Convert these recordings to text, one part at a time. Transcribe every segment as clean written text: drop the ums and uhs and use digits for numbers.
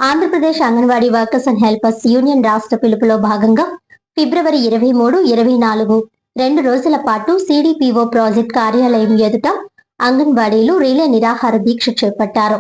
Andhra Pradesh anganwadi workers and helpers union రాష్ట్ర పిలుపులో భాగంగా ఫిబ్రవరి 23, 24 2 రోజుల పాటు సిడిపిఓ ప్రాజెక్ట్ కార్యాలయం ఎదుట అంగన్వాడీలు రిలే నిరాహార దీక్ష చేపట్టారు.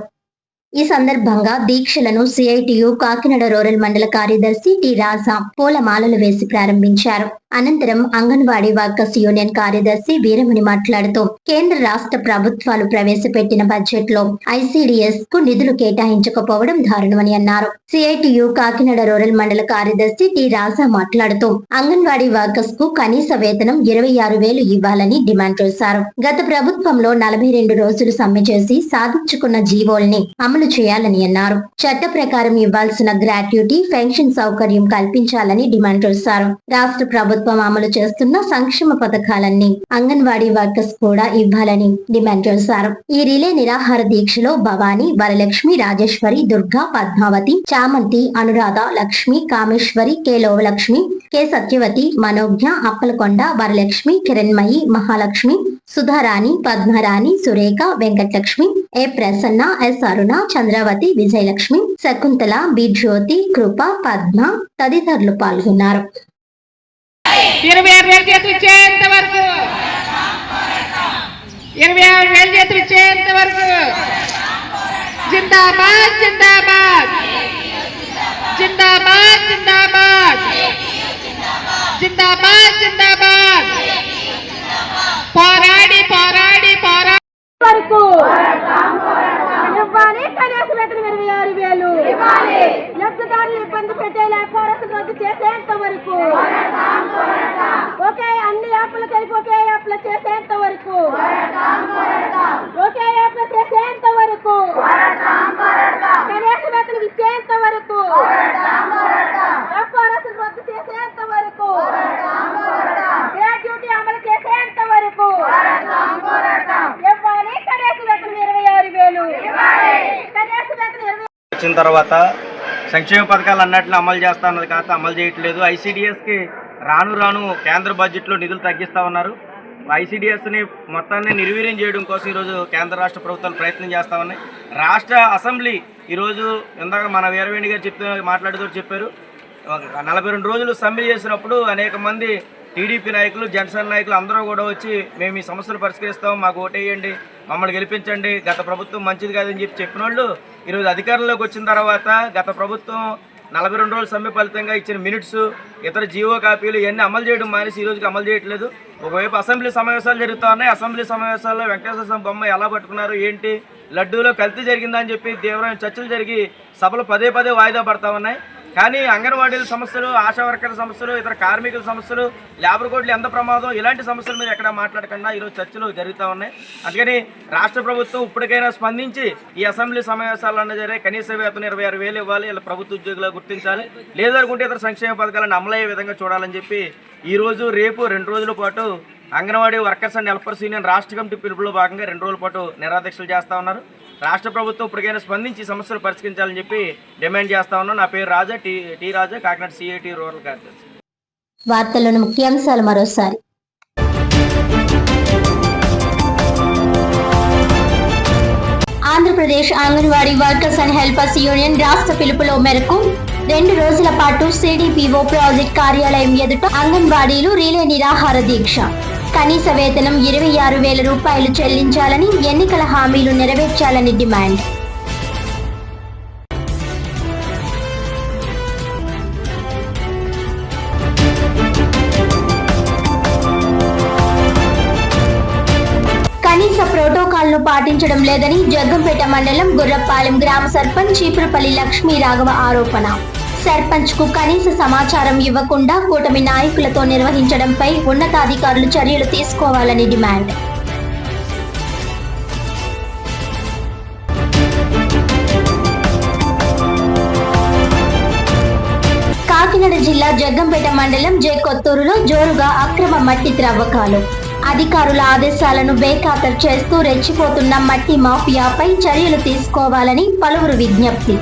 ఈ సందర్భంగా దీక్షలను సిఐటియు కాకినాడ రూరల్ మండల కార్యదర్శి టి రాజా పూలమాలలు వేసి ప్రారంభించారు. అనంతరం అంగన్వాడీ వర్కర్స్ యూనియన్ కార్యదర్శి వీరమణి మాట్లాడుతూ కేంద్ర రాష్ట్ర ప్రభుత్వాలు ప్రవేశపెట్టిన బడ్జెట్ లో ఐసిడిఎస్ కు నిధులు కేటాయించకపోవడం దారుణమని అన్నారు. సిఐటియు కాకినాడ రూరల్ మండల కార్యదర్శి టి రాజా మాట్లాడుతూ అంగన్వాడీ వర్కర్స్ కు కనీస వేతనం 26,000 ఇవ్వాలని డిమాండ్ చేశారు. గత ప్రభుత్వంలో 42 రోజులు సమ్మె చేసి సాధించుకున్న జీవోల్ని అమలు చేయాలని అన్నారు. చట్ట ప్రకారం ఇవ్వాల్సిన గ్రాట్యుటీ, పెన్షన్ సౌకర్యం కల్పించాలని డిమాండ్ చేశారు. రాష్ట్ర ప్రభుత్వం అమలు చేస్తున్న సంక్షేమ పథకాలన్నీ అంగన్వాడీ వర్కర్స్ కూడా ఇవ్వాలని డిమాండ్ చేశారు. ఈ రిలే నిరాహార దీక్షలో భవానీ, వరలక్ష్మి, రాజేశ్వరి, దుర్గా, పద్మావతి, చామంతి, అనురాధ, లక్ష్మి, కామేశ్వరి, కె లోవలక్ష్మి, కె సత్యవతి, మనోజ్ఞ, అప్పలకొండ, వరలక్ష్మి, కిరణ్మయి, మహాలక్ష్మి, సుధారాణి, పద్మరాణి, సురేఖ, వెంకటలక్ష్మి, ఏ ప్రసన్న, ఎస్ అరుణ, చంద్రావతి, విజయలక్ష్మి, శకుంతల, బి జ్యోతి, కృప, పద్మ తదితరులు పాల్గొన్నారు. 26,000 చేతులు ఇచ్చేంత వరకు 26,000 చేతులు ఇచ్చేంత వరకు జిందాబాద్ జిందాబాద్ జిందాబాద్ జిందాబాద్ జిందాబాద్ జిందాబాద్ పోరాడి పోరాడి పోరాడి వరకు ఇవ్వాలి. కనీస వేతనం 26,000 లబ్ధిదారులు ఇబ్బంది పెట్టేలా పోరాటం రద్దు చేసేంత వరకు, ఒకే అన్ని యాప్లకు వెళ్ళి ఒకే యాప్లు చేసేంత వరకు, ఒకే యాప్లు చేసేంత వరకు, కనీస వేతనం ఇచ్చేంత వరకు, పోరాటం రద్దు చేసేంత వరకు, గ్రాట్యుటీ అమలు చేసేంత వరకు ఇవ్వాలి. కనీస వేతనం 26,000. కనీస వేతనం వచ్చిన తర్వాత సంక్షేమ పథకాలు అన్నట్లు అమలు చేస్తా అన్నది కాక అమలు చేయట్లేదు. ఐసిడిఎస్కి రాను రాను కేంద్ర బడ్జెట్లో నిధులు తగ్గిస్తూ ఉన్నారు. ఐసిడిఎస్ని మొత్తాన్ని నిర్వీర్యం చేయడం కోసం ఈరోజు కేంద్ర రాష్ట్ర ప్రభుత్వాలు ప్రయత్నం చేస్తూ ఉన్నాయి. రాష్ట్ర అసెంబ్లీ ఈరోజు ఇందాక మన వీరవేణి గారు మాట్లాడుతూ చెప్పారు, 42 రోజులు సమ్మె చేసినప్పుడు అనేక మంది టీడీపీ నాయకులు, జనసేన నాయకులు అందరూ కూడా వచ్చి మేము ఈ సమస్యలు పరిష్కరిస్తాం, మాకు ఓటేయండి, మమ్మల్ని గెలిపించండి, గత ప్రభుత్వం మంచిది కాదని చెప్పిన వాళ్ళు ఈరోజు అధికారంలోకి వచ్చిన తర్వాత గత ప్రభుత్వం 42 రోజుల సమ్మె ఫలితంగా ఇచ్చిన మినిట్స్, ఇతర జీవో కాపీలు ఇవన్నీ అమలు చేయడం మానేసి ఈ రోజుకి అమలు చేయట్లేదు. ఒకవైపు అసెంబ్లీ సమావేశాలు జరుగుతూ ఉన్నాయి. అసెంబ్లీ సమావేశాల్లో వెంకటేశ్వర స్వామి బొమ్మ ఎలా పట్టుకున్నారు, ఏంటి, లడ్డూలో కల్తీ జరిగిందని చెప్పి తీవ్రమైన చర్చలు జరిగి సభలు పదే వాయిదా పడతా ఉన్నాయి. కానీ అంగన్వాడీల సమస్యలు, ఆశా వర్కర్ల సమస్యలు, ఇతర కార్మికుల సమస్యలు, లేబర్ కోడ్లు ఎంత ప్రమాదం, ఇలాంటి సమస్యల మీద ఎక్కడ మాట్లాడకుండా ఈరోజు చర్చలు జరుగుతూ ఉన్నాయి. అందుకని రాష్ట్ర ప్రభుత్వం ఇప్పటికైనా స్పందించి ఈ అసెంబ్లీ సమావేశాలన్నా సరే కనీస వేతనం 26,000 ఇవ్వాలి, ఇలా ప్రభుత్వ ఉద్యోగులు గుర్తించాలి, లేదనుకుంటే ఇతర సంక్షేమ పథకాలను అమలయ్యే విధంగా చూడాలని చెప్పి ఈరోజు రేపు 2 రోజుల పాటు anganwadi workers and helpers union రాష్ట్ర కమిటీ పిలుపులో భాగంగా 2 రోజుల పాటు నిరాదీక్షలు చేస్తూ ఉన్నారు. రాష్ట్ర ప్రభుత్వం ఇప్పటికైనా స్పందించి సమస్యలు పరిష్కరించాలని చెప్పి డిమాండ్ చేస్తా ఉన్నాం. నా పేరు రాజా, టి రాజా, కాకినాడ సిఐటి రూరల్ కార్యదర్శి. వార్తల్లోని ముఖ్యాంశాలు మరోసారి. Andhra Pradesh anganwadi workers and helpers union రాష్ట్ర పిలుపులో మేరకు 2 రోజుల పాటు సిడిపిఓ ప్రాజెక్ట్ కార్యాలయం ఎదుట అంగన్వాడీలు రిలే నిరాహార దీక్ష. కనీస వేతనం 26,000 రూపాయలు చెల్లించాలని, ఎన్నికల హామీలు నెరవేర్చాలని డిమాండ్. కనీస ప్రోటోకాల్ను పాటించడం లేదని జగ్గంపేట మండలం గుర్రపాలెం గ్రామ సర్పంచ్ చీపురపల్లి లక్ష్మీ రాఘవ ఆరోపణ. సర్పంచ్ కు కనీస సమాచారం ఇవ్వకుండా కూటమి నాయకులతో నిర్వహించడంపై ఉన్నతాధికారులు చర్యలు తీసుకోవాలని డిమాండ్. కాకినాడ జిల్లా జగ్గంపేట మండలం జె కొత్తూరులో జోరుగా అక్రమ మట్టి త్రవ్వకాలు. అధికారుల ఆదేశాలను బేఖాతరు చేస్తూ రెచ్చిపోతున్న మట్టి మాఫియాపై చర్యలు తీసుకోవాలని పలువురు విజ్ఞప్తి.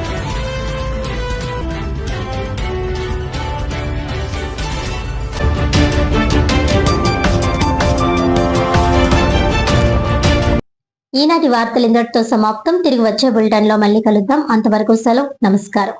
ఈనాటి వార్తలు ఇంతటితో సమాప్తం. తిరిగి వచ్చే బులెటిన్ లో మళ్ళీ కలుద్దాం. అంతవరకు సెలవు. నమస్కారం.